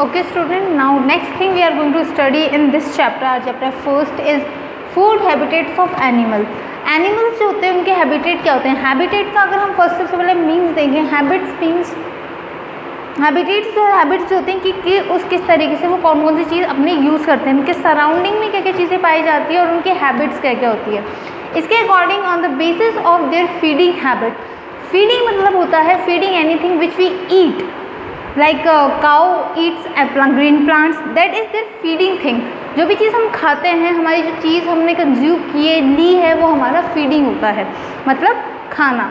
Okay student, now next thing we are going to study in this chapter. Our chapter first is food habitats of animal. Animals जो होते हैं उनके habitat क्या होते हैं. Habitat का अगर हम फर्स्ट सबसे पहले मीन्स देंगे, हैबिट्स मीन्स हैबिट्स जो होते हैं कि उस किस तरीके से वो कौन कौन सी चीज़ अपने यूज़ करते हैं, उनके सराउंडिंग में क्या क्या चीज़ें पाई जाती है और उनकी हैबिट्स क्या क्या होती है. इसके according on the basis of their feeding habit. Feeding मतलब होता है feeding anything which we eat, like cow eats green plants, that is their feeding thing. जो भी चीज़ हम खाते हैं, हमारी जो चीज़ हमने कंज्यूम किए ली है वो हमारा फीडिंग होता है, मतलब खाना.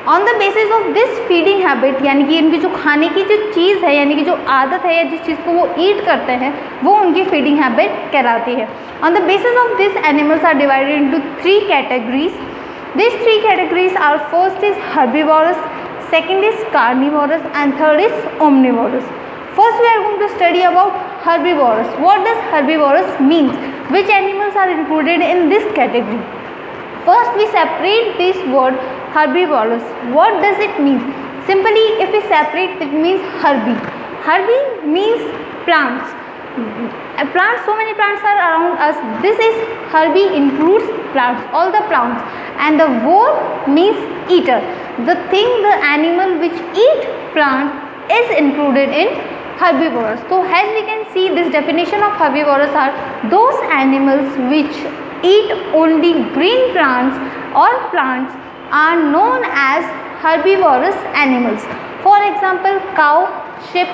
On the basis of this feeding habit, यानी कि इनकी जो खाने की जो चीज़ है, यानी कि जो आदत है या जिस चीज़ को वो ईट करते हैं वो उनकी फीडिंग हैबिट कहलाती है. On the basis of this animals are divided into 3 categories. These 3 categories are: first is herbivorous, second is carnivorous, and third is omnivorous. First we are going to study about herbivorous. What does herbivorous means? Which animals are included in this category? First we separate this word herbivorous. What does it mean? Simply if we separate, it means herbi. Herbi means plants. Plants, so many plants are around us. This is herbi, includes plants, all the plants. And the vor means eater. The thing, the animal which eat plant is included in herbivorous. So as we can see, this definition of herbivorous are those animals which eat only green plants or plants are known as herbivorous animals. For example, cow, sheep,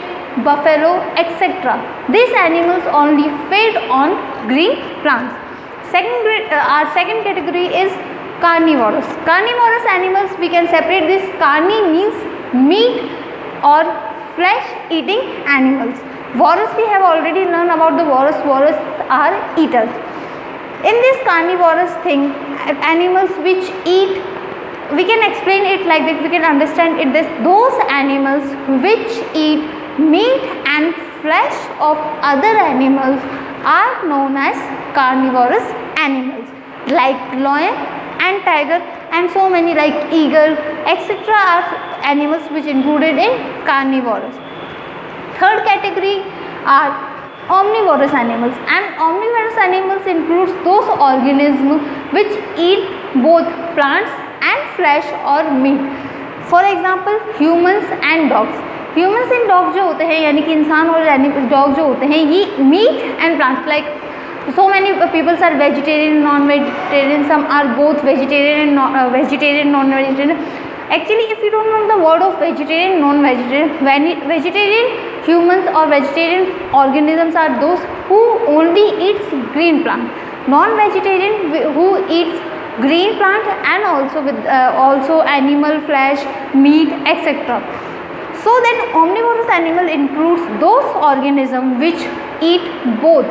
buffalo, etc. These animals only feed on green plants. Our second category is carnivorous. Carnivorous animals, we can separate this. Carni means meat or flesh eating animals. Vorous, we have already learned about the vorous. Vorous are eaters. In this carnivorous thing, animals which eat, we can explain it like this, we can understand it this: those animals which eat meat and flesh of other animals are known as carnivorous animals, like lion and tiger and so many like eagle etc. are animals which included in carnivorous. Third category are omnivorous animals, and omnivorous animals includes those organisms which eat both plants and flesh or meat. For example, humans and dogs. Humans and dog जो होते हैं, यानी कि इंसान और dog जो होते हैं, ये meat and plants, like so many peoples are vegetarian, non-vegetarian, some are both vegetarian and non-vegetarian. Actually, if you don't know the word of vegetarian, non-vegetarian, vegetarian humans or vegetarian organisms are those who only eats green plant. Non-vegetarian who eats green plant and also with also animal flesh, meat, etc. So then omnivorous animal includes those organisms which eat both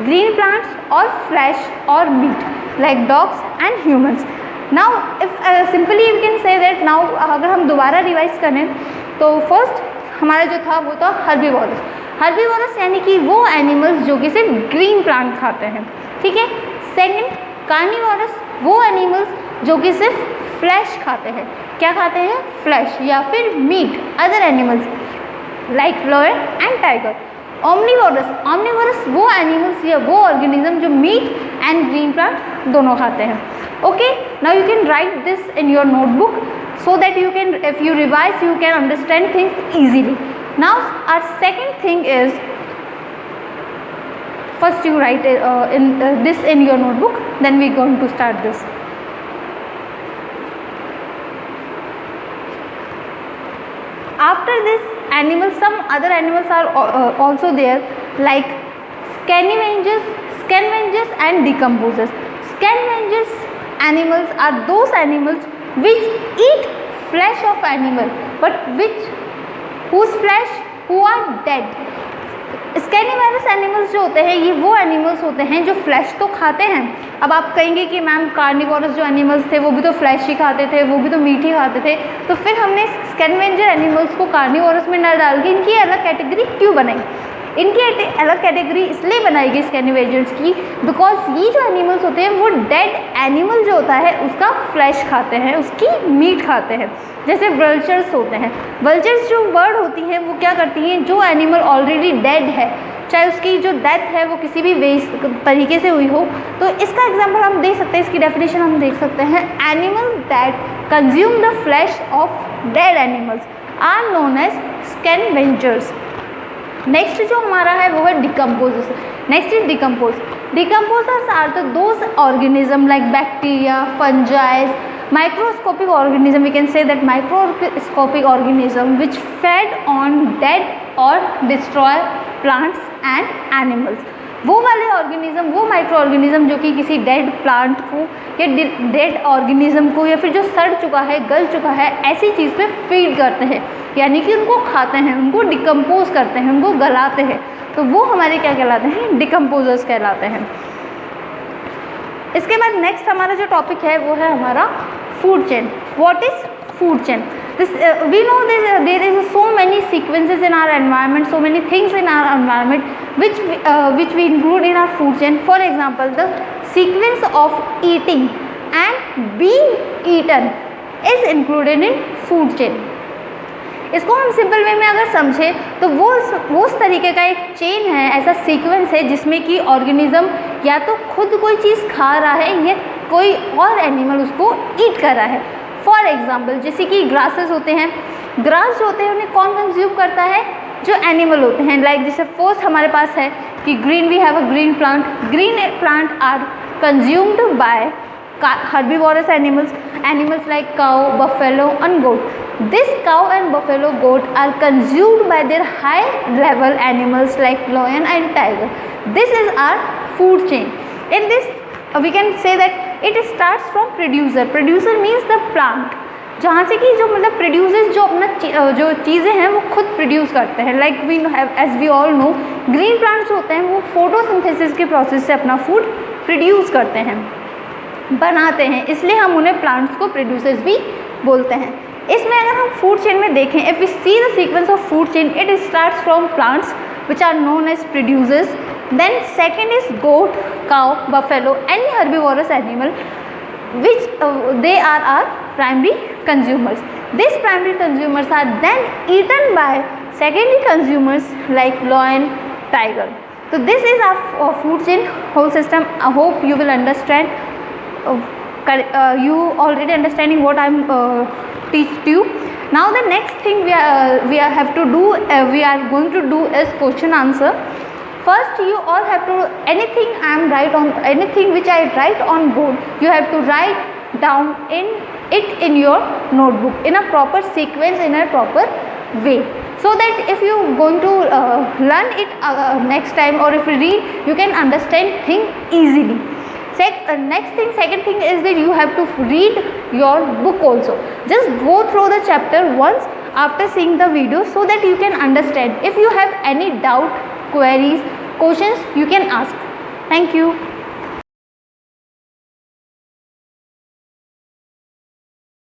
green plants or flesh or meat, like dogs and humans. Now if simply we can say that, now अगर हम दोबारा revise करें तो first हमारा जो था वो था हर्बीवोरस. हर्बीवोरस यानी कि वो एनिमल्स जो कि सिर्फ ग्रीन प्लांट खाते हैं, ठीक है. सेकंड कार्निवोरस, वो एनिमल्स जो कि सिर्फ फ्लैश खाते हैं. क्या खाते हैं? फ्लैश या फिर meat, other animals like lion and tiger. Omnivorous, omnivorous वो एनिमल्स या वो ऑर्गेनिज्म जो मीट एंड ग्रीन प्लांट दोनों खाते हैं. Okay, now you can write this in your notebook so that you can, if you revise, you can understand things easily. Now our second thing is, first you write this in your notebook, then we are going to start this. After this animals, some other animals are also there, like scavengers and decomposers. Scavengers animals are those animals which eat flesh of animal, but whose flesh who are dead. Scavengers animals जो होते हैं, ये वो animals होते हैं जो flash तो खाते हैं. अब आप कहेंगे कि मैम कार्निवोरस जो एनिमल्स थे वो भी तो फ्लैश ही खाते थे, वो भी तो मीट ही खाते थे, तो फिर हमने स्कैवेंजर एनिमल्स को कार्निवोरस में न डाल के इनकी अलग कैटेगरी क्यों बनाई? इनकी अलग कैटेगरी इसलिए बनाई गई स्कैनिवेजर्स की बिकॉज ये जो एनिमल्स होते हैं वो डेड एनिमल जो होता है उसका फ्लैश खाते हैं, उसकी मीट खाते हैं। जैसे वल्चर्स होते हैं, वल्चर्स जो बर्ड होती हैं वो क्या करती हैं, जो एनिमल ऑलरेडी डेड है, चाहे उसकी जो डेथ है वो किसी भी वेस्ट तरीके से हुई हो, तो इसका एग्जांपल हम देख सकते हैं, इसकी डेफिनेशन हम देख सकते हैं, animal that consume the flesh of dead animals are known as scavengers. Next जो हमारा है वो है decomposers. Next is decomposers are the those organism like bacteria, fungi, microscopic organism, we can say that microscopic organism which fed on dead or destroy plants and animals। वो वाले organism, वो micro organism जो कि किसी dead plant को या dead organism को या फिर जो सड़ चुका है, गल चुका है, ऐसी चीज़ पे फीड करते हैं, यानी कि उनको खाते हैं, उनको डिकम्पोज करते हैं, उनको गलाते हैं, तो वो हमारे क्या कहलाते हैं, डिकम्पोजर्स कहलाते हैं। इसके बाद नेक्स्ट हमारा जो टॉपिक है वो है हमारा food chain. What is food chain? This we know that there is so many sequences in our environment, so many things in our environment which we include in our food chain. For example, the sequence of eating and being eaten is included in food chain. इसको हम simple way में अगर समझें तो वो उस तरीके का एक चेन है, ऐसा सीक्वेंस है जिसमें कि ऑर्गेनिज्म या तो खुद कोई चीज़ खा रहा है या कोई और एनिमल उसको ईट कर रहा है। फॉर एग्जाम्पल जैसे कि ग्रासेस होते हैं, ग्रास जो होते हैं उन्हें कौन कंज्यूम करता है, जो एनिमल होते हैं। लाइक जैसे फर्स्ट हमारे पास है कि green, we have a green plant are consumed by herbivorous animals like cow, buffalo and goat. This cow and buffalo, goat are consumed by their high level animals like lion and tiger. This is our food chain. In this we can say that it starts from producer. Producer means the plant, जहाँ से कि जो मतलब producers जो अपना जो चीज़ें हैं वो खुद प्रोड्यूस करते हैं। Like we have, as we all know, green plants होते हैं वो फोटोसिंथेसिस के प्रोसेस से अपना फूड प्रोड्यूस करते हैं, बनाते हैं, इसलिए हम उन्हें प्लांट्स को प्रोड्यूसर्स भी बोलते हैं। इसमें अगर हम फूड चेन में देखें, if we see the sequence of food chain, it starts from plants which are known as producers, then second is goat, cow, buffalo, any herbivorous animal which they are our primary consumers. These primary consumers are then eaten by secondary consumers like lion, tiger. So this is our food chain whole system. I hope you will understand. You already understanding what I am teach to you. Now the next thing we have to do, we are going to do is question answer. First you all have to, anything I am write on, anything which I write on board, you have to write down in your notebook in a proper sequence, in a proper way, so that if you going to learn it next time, or if you read, you can understand thing easily. Second thing is that you have to read your book also. Just go through the chapter once after seeing the video, so that you can understand. If you have any doubt, queries, questions, you can ask. Thank you.